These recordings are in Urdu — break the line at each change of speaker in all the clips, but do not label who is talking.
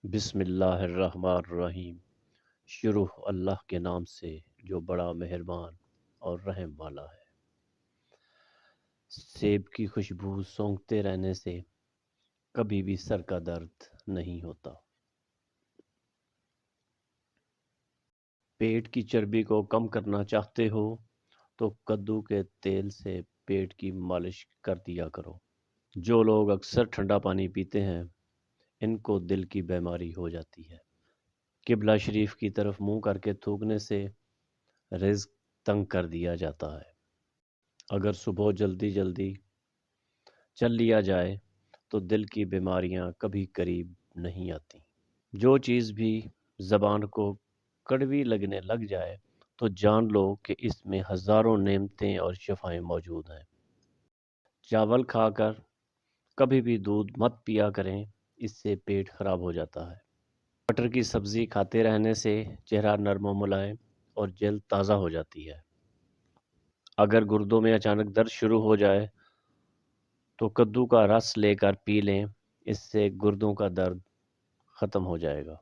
بسم اللہ الرحمن الرحیم۔ شروع اللہ کے نام سے جو بڑا مہربان اور رحم والا ہے۔ سیب کی خوشبو سونگھتے رہنے سے کبھی بھی سر کا درد نہیں ہوتا۔ پیٹ کی چربی کو کم کرنا چاہتے ہو تو کدو کے تیل سے پیٹ کی مالش کر دیا کرو۔ جو لوگ اکثر ٹھنڈا پانی پیتے ہیں ان کو دل کی بیماری ہو جاتی ہے۔ قبلہ شریف کی طرف منہ کر کے تھوکنے سے رزق تنگ کر دیا جاتا ہے۔ اگر صبح جلدی چل لیا جائے تو دل کی بیماریاں کبھی قریب نہیں آتی۔ جو چیز بھی زبان کو کڑوی لگنے لگ جائے تو جان لو کہ اس میں ہزاروں نعمتیں اور شفائیں موجود ہیں۔ چاول کھا کر کبھی بھی دودھ مت پیا کریں، اس سے پیٹ خراب ہو جاتا ہے۔ مٹر کی سبزی کھاتے رہنے سے چہرہ نرم و ملائم اور جلد تازہ ہو جاتی ہے۔ اگر گردوں میں اچانک درد شروع ہو جائے تو کدو کا رس لے کر پی لیں، اس سے گردوں کا درد ختم ہو جائے گا۔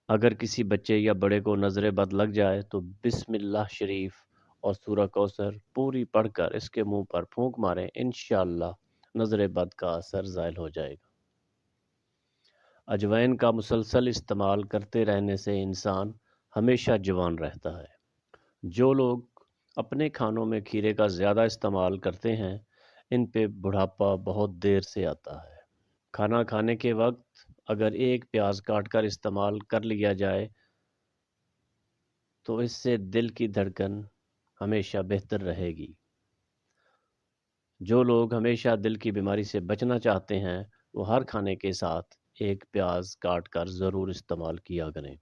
اگر کسی بچے یا بڑے کو نظر بد لگ جائے تو بسم اللہ شریف اور سورہ کوثر پوری پڑھ کر اس کے منہ پر پھونک ماریں، انشاءاللہ نظر بد کا اثر زائل ہو جائے گا۔ اجوائن کا مسلسل استعمال کرتے رہنے سے انسان ہمیشہ جوان رہتا ہے۔ جو لوگ اپنے کھانوں میں کھیرے کا زیادہ استعمال کرتے ہیں ان پہ بڑھاپا بہت دیر سے آتا ہے۔ کھانا کھانے کے وقت اگر ایک پیاز کاٹ کر استعمال کر لیا جائے تو اس سے دل کی دھڑکن ہمیشہ بہتر رہے گی۔ جو لوگ ہمیشہ دل کی بیماری سے بچنا چاہتے ہیں وہ ہر کھانے کے ساتھ ایک پیاز کاٹ کر ضرور استعمال کیا کریں۔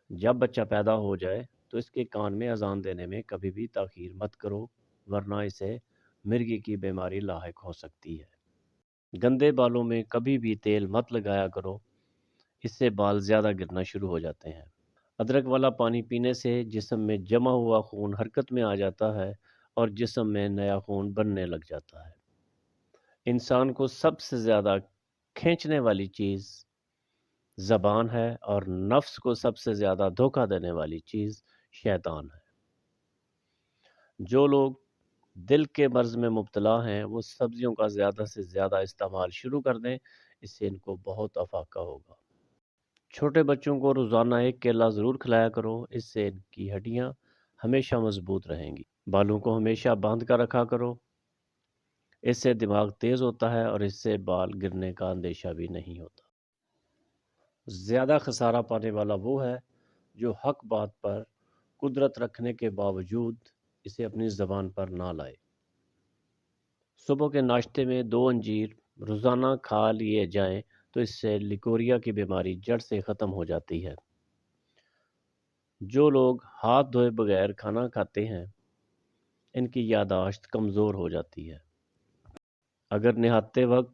جب بچہ پیدا ہو جائے تو اس کے کان میں اذان دینے میں کبھی بھی تاخیر مت کرو، ورنہ اسے مرگی کی بیماری لاحق ہو سکتی ہے۔ گندے بالوں میں کبھی بھی تیل مت لگایا کرو، اس سے بال زیادہ گرنا شروع ہو جاتے ہیں۔ ادرک والا پانی پینے سے جسم میں جمع ہوا خون حرکت میں آ جاتا ہے اور جسم میں نیا خون بننے لگ جاتا ہے۔ انسان کو سب سے زیادہ کھینچنے والی چیز زبان ہے اور نفس کو سب سے زیادہ دھوکہ دینے والی چیز شیطان ہے۔ جو لوگ دل کے مرض میں مبتلا ہیں وہ سبزیوں کا زیادہ سے زیادہ استعمال شروع کر دیں، اس سے ان کو بہت افاقہ ہوگا۔ چھوٹے بچوں کو روزانہ ایک کیلا ضرور کھلایا کرو، اس سے ان کی ہڈیاں ہمیشہ مضبوط رہیں گی۔ بالوں کو ہمیشہ باندھ کر رکھا کرو، اس سے دماغ تیز ہوتا ہے اور اس سے بال گرنے کا اندیشہ بھی نہیں ہوتا۔ زیادہ خسارہ پانے والا وہ ہے جو حق بات پر قدرت رکھنے کے باوجود اسے اپنی زبان پر نہ لائے۔ صبح کے ناشتے میں 2 انجیر روزانہ کھا لیے جائیں تو اس سے لیکوریا کی بیماری جڑ سے ختم ہو جاتی ہے۔ جو لوگ ہاتھ دھوئے بغیر کھانا کھاتے ہیں ان کی یادداشت کمزور ہو جاتی ہے۔ اگر نہاتے وقت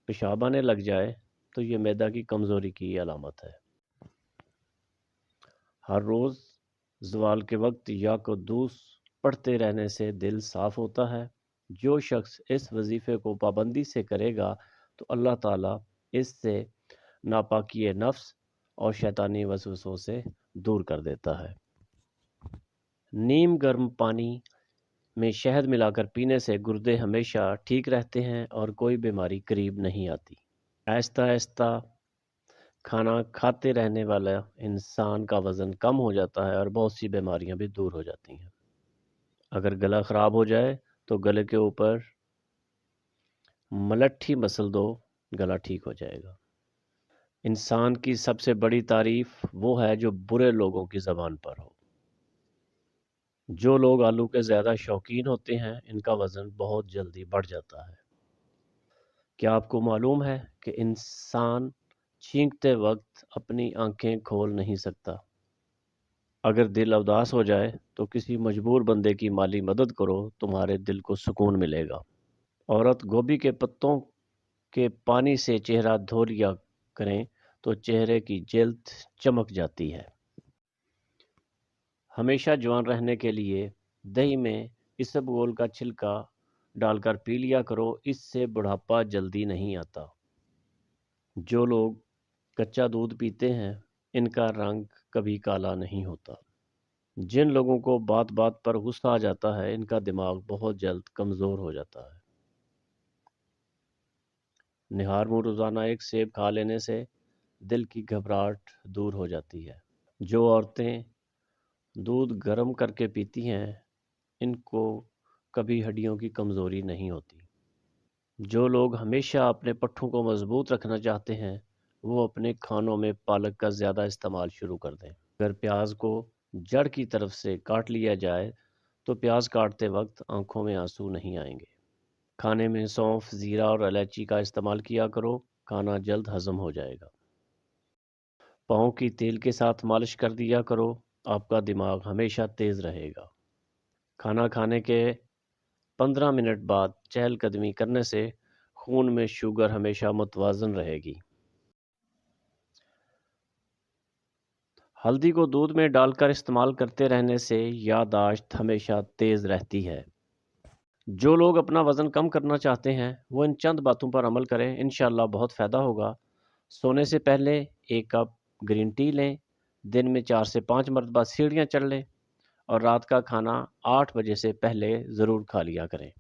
پیشاب آنے لگ جائے تو یہ معدہ کی کمزوری کی علامت ہے۔ ہر روز زوال کے وقت یا قدوس پڑھتے رہنے سے دل صاف ہوتا ہے۔ جو شخص اس وظیفے کو پابندی سے کرے گا تو اللہ تعالیٰ اس سے ناپاکی نفس اور شیطانی وسوسوں سے دور کر دیتا ہے۔ نیم گرم پانی میں شہد ملا کر پینے سے گردے ہمیشہ ٹھیک رہتے ہیں اور کوئی بیماری قریب نہیں آتی۔ آہستہ آہستہ کھانا کھاتے رہنے والا انسان کا وزن کم ہو جاتا ہے اور بہت سی بیماریاں بھی دور ہو جاتی ہیں۔ اگر گلا خراب ہو جائے تو گلے کے اوپر ملٹھی مسل دو، گلا ٹھیک ہو جائے گا۔ انسان کی سب سے بڑی تعریف وہ ہے جو برے لوگوں کی زبان پر ہو۔ جو لوگ آلو کے زیادہ شوقین ہوتے ہیں ان کا وزن بہت جلدی بڑھ جاتا ہے۔ کیا آپ کو معلوم ہے کہ انسان چھینکتے وقت اپنی آنکھیں کھول نہیں سکتا؟ اگر دل اداس ہو جائے تو کسی مجبور بندے کی مالی مدد کرو، تمہارے دل کو سکون ملے گا۔ عورت گوبھی کے پتوں کے پانی سے چہرہ دھو لیا کریں تو چہرے کی جلد چمک جاتی ہے۔ ہمیشہ جوان رہنے کے لیے دہی میں اسبگول کا چھلکا ڈال کر پی لیا کرو، اس سے بڑھاپا جلدی نہیں آتا۔ جو لوگ کچا دودھ پیتے ہیں ان کا رنگ کبھی کالا نہیں ہوتا۔ جن لوگوں کو بات بات پر غصہ آ جاتا ہے ان کا دماغ بہت جلد کمزور ہو جاتا ہے۔ نہار منہ روزانہ ایک سیب کھا لینے سے دل کی گھبراہٹ دور ہو جاتی ہے۔ جو عورتیں دودھ گرم کر کے پیتی ہیں ان کو کبھی ہڈیوں کی کمزوری نہیں ہوتی۔ جو لوگ ہمیشہ اپنے پٹھوں کو مضبوط رکھنا چاہتے ہیں وہ اپنے کھانوں میں پالک کا زیادہ استعمال شروع کر دیں۔ اگر پیاز کو جڑ کی طرف سے کاٹ لیا جائے تو پیاز کاٹتے وقت آنکھوں میں آنسو نہیں آئیں گے۔ کھانے میں سونف، زیرہ اور الائچی کا استعمال کیا کرو، کھانا جلد ہضم ہو جائے گا۔ پاؤں کی تیل کے ساتھ مالش کر دیا کرو، آپ کا دماغ ہمیشہ تیز رہے گا۔ کھانا کھانے کے 15 منٹ بعد چہل قدمی کرنے سے خون میں شوگر ہمیشہ متوازن رہے گی۔ ہلدی کو دودھ میں ڈال کر استعمال کرتے رہنے سے یادداشت ہمیشہ تیز رہتی ہے۔ جو لوگ اپنا وزن کم کرنا چاہتے ہیں وہ ان چند باتوں پر عمل کریں، انشاءاللہ بہت فائدہ ہوگا۔ سونے سے پہلے 1 کپ گرین ٹی لیں، دن میں 4 سے 5 مرتبہ سیڑھیاں چڑھ لیں اور رات کا کھانا 8 بجے سے پہلے ضرور کھا لیا کریں۔